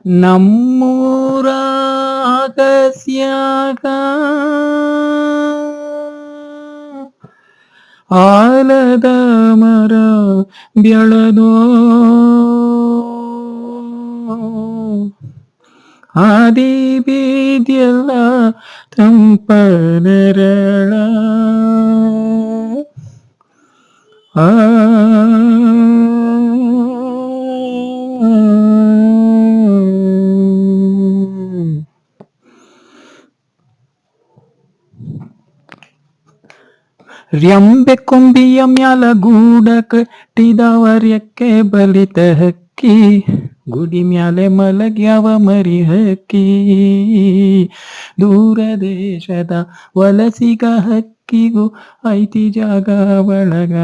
ನಮ್ಮೂರ ಅಗಸ್ಯಾಗ ಆಲದ ಮರ ಬೆಳೆದೋ ಆದಿ ಬೀದಿಯೆಲ್ಲ ತಂಪ ನೆರಳ ಆ ರೆಂಬೆ ಕೊಂಬಿಯ ಮ್ಯಾಲ ಗೂಡ ಕಟ್ಟಿದವರ್ಯಕ್ಕೆ ಬಲಿತ ಹಕ್ಕಿ ಗುಡಿ ಮ್ಯಾಲೆ ಮಲಗ್ಯಾವ ಮರಿ ಹಕ್ಕಿ ದೂರ ದೇಶದ ವಲಸಿಗ ಹಕ್ಕಿಗೂ ಐತಿ ಜಾಗ ಬಳಗ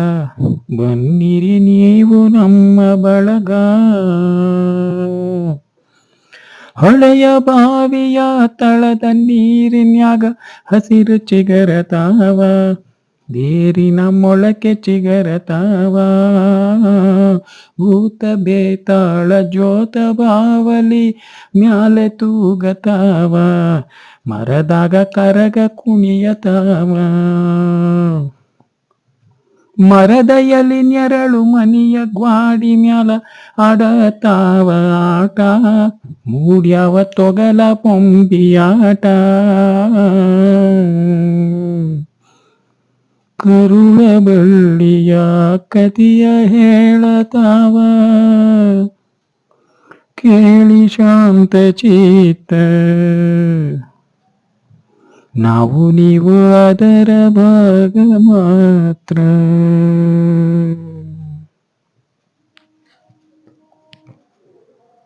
ಬನ್ನಿರಿ ನೀವು ನಮ್ಮ ಬಳಗ ಹೊಳೆಯ ಬಾವಿಯ ತಳದ ನೀರಿನ್ಯಾಗ ಹಸಿರು ಚಿಗರತಾವ ದೇರಿನ ಮೊಳಕೆ ಚಿಗರತಾವ ಭೂತ ಬೇತಾಳ ಜೋತ ಬಾವಲಿ ಮ್ಯಾಲೆ ತೂಗತಾವ ಮರದಾಗ ಕರಗ ಕುಣಿಯತಾವ ಮರದ ಎಲಿ ನೆರಳು ಮನಿಯ ಗ್ವಾಡಿ ಮ್ಯಾಲ ಆಡತಾವ ಆಟ ಮೂಡ್ಯಾವ ತೊಗಲ ಪೊಂಬಿಯಾಟ ಕರುಳ ಬಳ್ಳಿಯ ಕತಿಯ ಹೇಳತಾವ ಕೇಳಿ ಶಾಂತ ಚಿತ್ತ ನಾವು ನೀವು ಅದರ ಭಾಗ ಮಾತ್ರ.